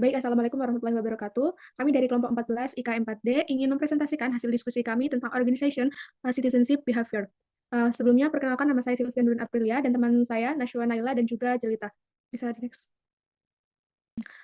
Baik, Assalamualaikum warahmatullahi wabarakatuh. Kami dari kelompok 14 IKM 4D ingin mempresentasikan hasil diskusi kami tentang organization citizenship behavior. Sebelumnya, perkenalkan nama saya Sylvian Dun Aprilia dan teman saya Nashwa Naila dan juga Jelita. Bisa di next.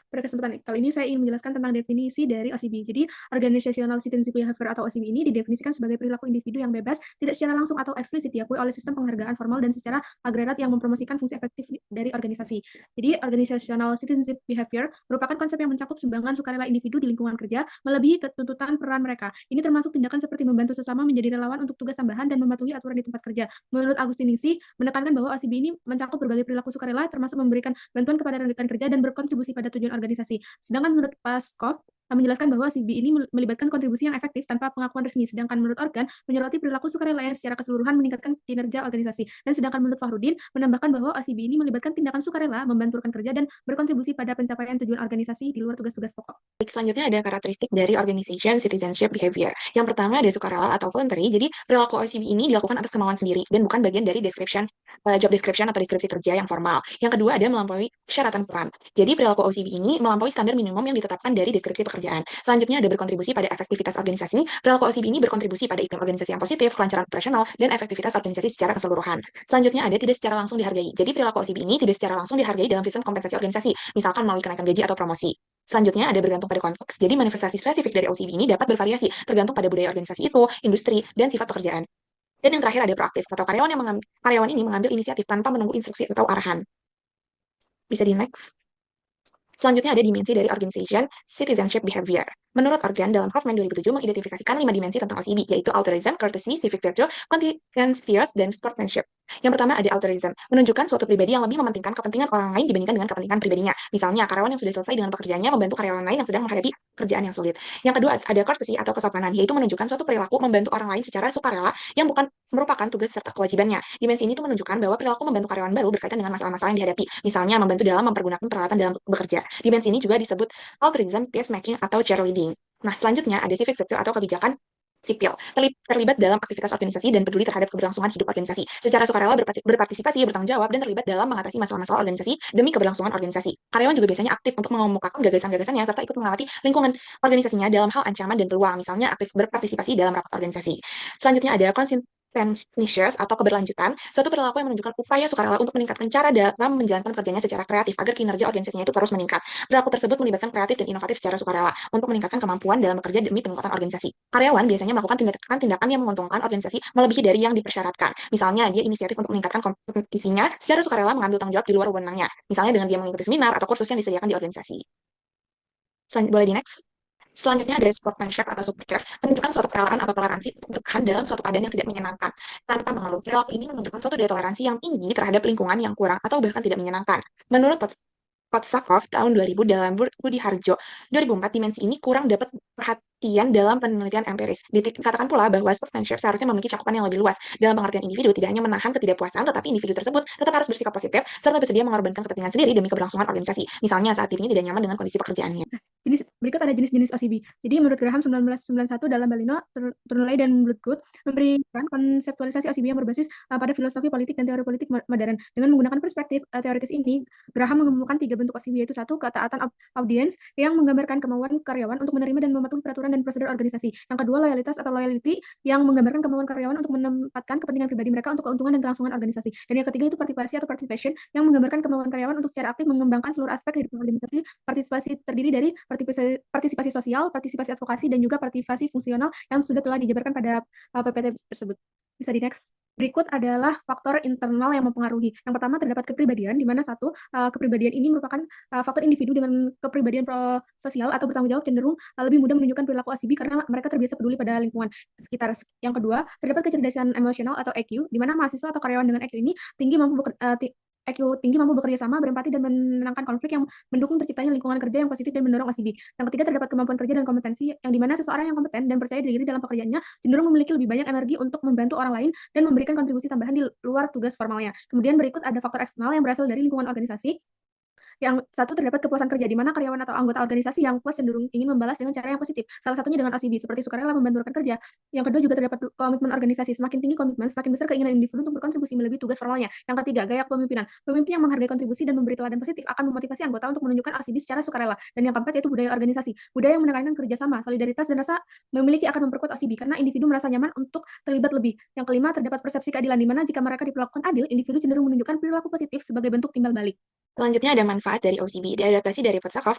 Pada kesempatan kali ini saya ingin menjelaskan tentang definisi dari OCB. Jadi, Organizational Citizenship Behavior atau OCB ini didefinisikan sebagai perilaku individu yang bebas, tidak secara langsung atau eksplisit diakui oleh sistem penghargaan formal dan secara agregat yang mempromosikan fungsi efektif dari organisasi. Jadi, Organizational Citizenship Behavior merupakan konsep yang mencakup sumbangan sukarela individu di lingkungan kerja, melebihi ketuntutan peran mereka. Ini termasuk tindakan seperti membantu sesama menjadi relawan untuk tugas tambahan dan mematuhi aturan di tempat kerja. Menurut Agustinisi, menekankan bahwa OCB ini mencakup berbagai perilaku sukarela, termasuk memberikan bantuan kepada rekan kerja dan berkontribusi pada tujuan organisasi. Sedangkan menurut Paskov, menjelaskan bahwa CB ini melibatkan kontribusi yang efektif tanpa pengakuan resmi. Sedangkan menurut Organ, menyoroti perilaku sukarela yang secara keseluruhan meningkatkan kinerja organisasi. Dan sedangkan menurut Fahrudin, menambahkan bahwa OCB ini melibatkan tindakan sukarela, membantu rekan kerja, dan berkontribusi pada pencapaian tujuan organisasi di luar tugas-tugas pokok. Baik, selanjutnya ada karakteristik dari organization citizenship behavior. Yang pertama ada sukarela atau voluntary. Jadi perilaku OCB ini dilakukan atas kemauan sendiri dan bukan bagian dari job description atau deskripsi kerja yang formal. Yang kedua ada melampaui persyaratan peran. Jadi perilaku OCB ini melampaui standar minimum yang ditetapkan dari deskripsi pekerjaan. Selanjutnya ada berkontribusi pada efektivitas organisasi. Perilaku OCB ini berkontribusi pada iklim organisasi yang positif, kelancaran operasional, dan efektivitas organisasi secara keseluruhan. Selanjutnya ada tidak secara langsung dihargai. Jadi perilaku OCB ini tidak secara langsung dihargai dalam sistem kompensasi organisasi, misalkan melalui kenaikan gaji atau promosi. Selanjutnya ada bergantung pada konteks. Jadi manifestasi spesifik dari OCB ini dapat bervariasi tergantung pada budaya organisasi itu, industri, dan sifat pekerjaan. Dan yang terakhir ada proaktif atau karyawan ini mengambil inisiatif tanpa menunggu instruksi atau arahan. Bisa di next. Selanjutnya ada dimensi dari organization citizenship behavior. Menurut Organ, dalam Hoffman 2007 mengidentifikasikan 5 dimensi tentang OCB, yaitu altruism, courtesy, civic virtue, conscientious, dan sportsmanship. Yang pertama ada altruism, menunjukkan suatu pribadi yang lebih mementingkan kepentingan orang lain dibandingkan dengan kepentingan pribadinya. Misalnya, karyawan yang sudah selesai dengan pekerjaannya membantu karyawan lain yang sedang menghadapi kerjaan yang sulit. Yang kedua ada courtesy atau kesopanan, yaitu menunjukkan suatu perilaku membantu orang lain secara sukarela yang bukan merupakan tugas serta kewajibannya. Dimensi ini tuh menunjukkan bahwa perilaku membantu karyawan baru berkaitan dengan masalah-masalah yang dihadapi, misalnya membantu dalam mempergunakan peralatan dalam bekerja. Dimensi ini juga disebut altruism, peacemaking, atau cheerleading. Nah, selanjutnya ada civic virtue atau kebijakan sipil, terlibat dalam aktivitas organisasi dan peduli terhadap keberlangsungan hidup organisasi. Secara sukarela berpartisipasi, bertanggung jawab, dan terlibat dalam mengatasi masalah-masalah organisasi demi keberlangsungan organisasi. Karyawan juga biasanya aktif untuk mengemukakan gagasan-gagasannya serta ikut mengawati lingkungan organisasinya dalam hal ancaman dan peluang, misalnya aktif berpartisipasi dalam rapat organisasi. Selanjutnya ada conscientious atau keberlanjutan, suatu perilaku yang menunjukkan upaya sukarela untuk meningkatkan cara dalam menjalankan pekerjaannya secara kreatif agar kinerja organisasinya itu terus meningkat. Perilaku tersebut melibatkan kreatif dan inovatif secara sukarela untuk meningkatkan kemampuan dalam bekerja demi peningkatan organisasi. Karyawan biasanya melakukan tindakan-tindakan yang menguntungkan organisasi melebihi dari yang dipersyaratkan. Misalnya, dia inisiatif untuk meningkatkan kompetisinya secara sukarela mengambil tanggung jawab di luar wewenangnya. Misalnya dengan dia mengikuti seminar atau kursus yang disediakan di organisasi. Boleh di next? Selanjutnya ada sportsmanship atau super menunjukkan suatu kerelaan atau toleransi untuk bertahan dalam suatu keadaan yang tidak menyenangkan. Tanpa mengeluh, perilaku ini menunjukkan suatu daya toleransi yang tinggi terhadap lingkungan yang kurang atau bahkan tidak menyenangkan. Menurut Potsakov tahun 2000 dalam Budi Harjo 2004, dimensi ini kurang dapat perhatian dalam penelitian empiris. Dikatakan pula bahwa sportsmanship seharusnya memiliki cakupan yang lebih luas dalam pengertian individu, tidak hanya menahan ketidakpuasan, tetapi individu tersebut tetap harus bersikap positif serta bersedia mengorbankan kepentingan sendiri demi keberlangsungan organisasi. Misalnya saat dirinya tidak nyaman dengan kondisi pekerjaannya. Berikut ada jenis-jenis OCB. Jadi menurut Graham 1991 dalam Balino, Turnuley, dan Bloodgood memberikan konseptualisasi OCB yang berbasis pada filosofi politik dan teori politik modern. Dengan menggunakan perspektif teoritis ini, Graham menemukan 3 bentuk OCB, yaitu 1. Ketaatan audiens yang menggambarkan kemauan karyawan untuk menerima dan mematuhi peraturan dan prosedur organisasi. Yang kedua, loyalitas atau loyalty yang menggambarkan kemauan karyawan untuk menempatkan kepentingan pribadi mereka untuk keuntungan dan kelangsungan organisasi. Dan yang ketiga itu partisipasi atau participation yang menggambarkan kemauan karyawan untuk secara aktif mengembangkan seluruh aspek kehidupan organisasi. Partisipasi terdiri dari partisipasi sosial, partisipasi advokasi, dan juga partisipasi fungsional yang sudah telah dijabarkan pada PPT tersebut. Bisa di next. Berikut adalah faktor internal yang mempengaruhi. Yang pertama terdapat kepribadian, di mana satu, kepribadian ini merupakan faktor individu dengan kepribadian sosial atau bertanggung jawab cenderung lebih mudah menunjukkan perilaku OCB karena mereka terbiasa peduli pada lingkungan sekitar. Yang kedua, terdapat kecerdasan emosional atau EQ, di mana mahasiswa atau karyawan dengan EQ ini EQ tinggi mampu bekerja sama, berempati, dan menenangkan konflik yang mendukung terciptanya lingkungan kerja yang positif dan mendorong OCB. Yang ketiga, terdapat kemampuan kerja dan kompetensi, yang dimana seseorang yang kompeten dan percaya diri dalam pekerjaannya cenderung memiliki lebih banyak energi untuk membantu orang lain dan memberikan kontribusi tambahan di luar tugas formalnya. Kemudian berikut ada faktor eksternal yang berasal dari lingkungan organisasi, Yang satu terdapat kepuasan kerja, di mana karyawan atau anggota organisasi yang puas cenderung ingin membalas dengan cara yang positif. Salah satunya dengan OCB, seperti sukarela membantu rekan kerja. Yang kedua juga terdapat komitmen organisasi. Semakin tinggi komitmen, semakin besar keinginan individu untuk berkontribusi melebihi tugas formalnya. Yang ketiga, gaya kepemimpinan. Pemimpin yang menghargai kontribusi dan memberi teladan positif akan memotivasi anggota untuk menunjukkan OCB secara sukarela. Dan yang keempat yaitu budaya organisasi. Budaya yang menekankan kerjasama, solidaritas, dan rasa memiliki akan memperkuat OCB karena individu merasa nyaman untuk terlibat lebih. Yang kelima, terdapat persepsi keadilan, di mana jika mereka diperlakukan adil, individu cenderung menunjukkan perilaku positif sebagai bentuk timbal balik. Selanjutnya ada manfaat dari OCB. Diadaptasi dari Potsakov,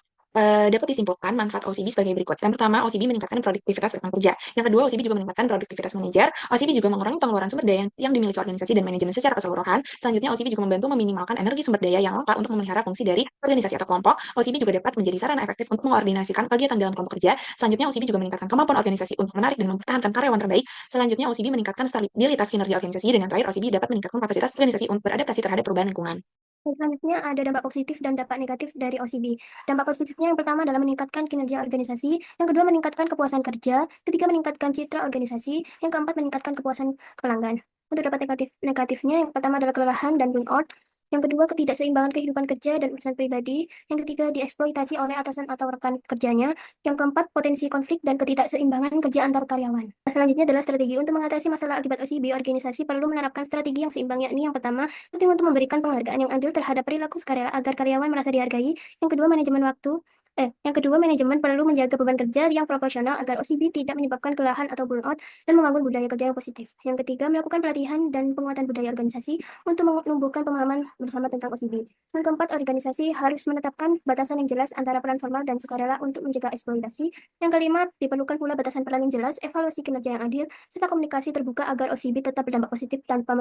dapat disimpulkan manfaat OCB sebagai berikut. Yang pertama, OCB meningkatkan produktivitas rekan kerja. Yang kedua, OCB juga meningkatkan produktivitas manajer. OCB juga mengurangi pengeluaran sumber daya yang dimiliki organisasi dan manajemen secara keseluruhan. Selanjutnya, OCB juga membantu meminimalkan energi sumber daya yang langka untuk memelihara fungsi dari organisasi atau kelompok. OCB juga dapat menjadi sarana efektif untuk mengkoordinasikan kegiatan dalam kelompok kerja. Selanjutnya, OCB juga meningkatkan kemampuan organisasi untuk menarik dan mempertahankan karyawan terbaik. Selanjutnya, OCB meningkatkan stabilitas kinerja organisasi. Dan yang terakhir, OCB dapat meningkatkan kapasitas organisasi untuk beradaptasi terhadap perubahan lingkungan. Selanjutnya ada dampak positif dan dampak negatif dari OCB. Dampak positifnya yang pertama adalah meningkatkan kinerja organisasi, yang kedua meningkatkan kepuasan kerja, ketiga meningkatkan citra organisasi, yang keempat meningkatkan kepuasan pelanggan. Untuk dampak negatifnya yang pertama adalah kelelahan dan burnout, yang kedua ketidakseimbangan kehidupan kerja dan urusan pribadi, yang ketiga dieksploitasi oleh atasan atau rekan kerjanya, yang keempat potensi konflik dan ketidakseimbangan kerja antar karyawan. Selanjutnya adalah strategi untuk mengatasi masalah akibat OCB. Organisasi perlu menerapkan strategi yang seimbang, yakni yang pertama penting untuk memberikan penghargaan yang adil terhadap perilaku sukarela agar karyawan merasa dihargai. Yang kedua, manajemen perlu menjaga beban kerja yang proporsional agar OCB tidak menyebabkan kelelahan atau burnout dan membangun budaya kerja yang positif. Yang ketiga, melakukan pelatihan dan penguatan budaya organisasi untuk menumbuhkan pemahaman bersama tentang OCB. Yang keempat, organisasi harus menetapkan batasan yang jelas antara peran formal dan sukarela untuk mencegah eksploitasi. Yang kelima, diperlukan pula batasan peran yang jelas, evaluasi kinerja yang adil, serta komunikasi terbuka agar OCB tetap berdampak positif tanpa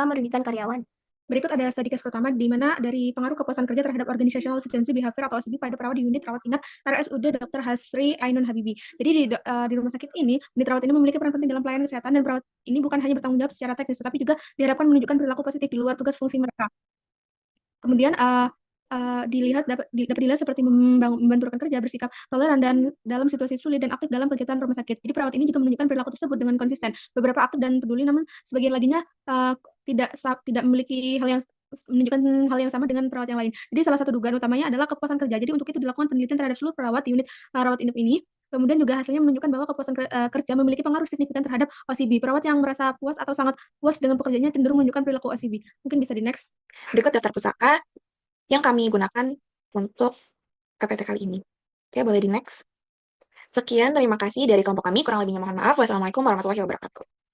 merugikan karyawan. Berikut adalah studi case pertama di mana dari pengaruh kepuasan kerja terhadap organizational efficiency behavior atau OCB pada perawat di unit rawat inap RSUD Dr. Hasri Ainun Habibi. Jadi di rumah sakit ini, unit rawat ini memiliki peran penting dalam pelayanan kesehatan dan perawat ini bukan hanya bertanggung jawab secara teknis, tetapi juga diharapkan menunjukkan perilaku positif di luar tugas fungsi mereka. Kemudian dapat dilihat seperti membantu rekan kerja bersikap toleran dan dalam situasi sulit dan aktif dalam kegiatan rumah sakit. Jadi perawat ini juga menunjukkan perilaku tersebut dengan konsisten. Beberapa aktif dan peduli, namun sebagian laginya tidak memiliki menunjukkan hal yang sama dengan perawat yang lain. Jadi salah satu dugaan utamanya adalah kepuasan kerja. Jadi untuk itu dilakukan penelitian terhadap seluruh perawat di unit rawat inap ini. Kemudian juga hasilnya menunjukkan bahwa kepuasan kerja memiliki pengaruh signifikan terhadap OCB. Perawat yang merasa puas atau sangat puas dengan pekerjaannya cenderung menunjukkan perilaku OCB. Mungkin bisa di next. Berikut daftar pusaka yang kami gunakan untuk PPT kali ini. Oke, boleh di next. Sekian, terima kasih dari kelompok kami. Kurang lebihnya mohon maaf. Wassalamualaikum warahmatullahi wabarakatuh.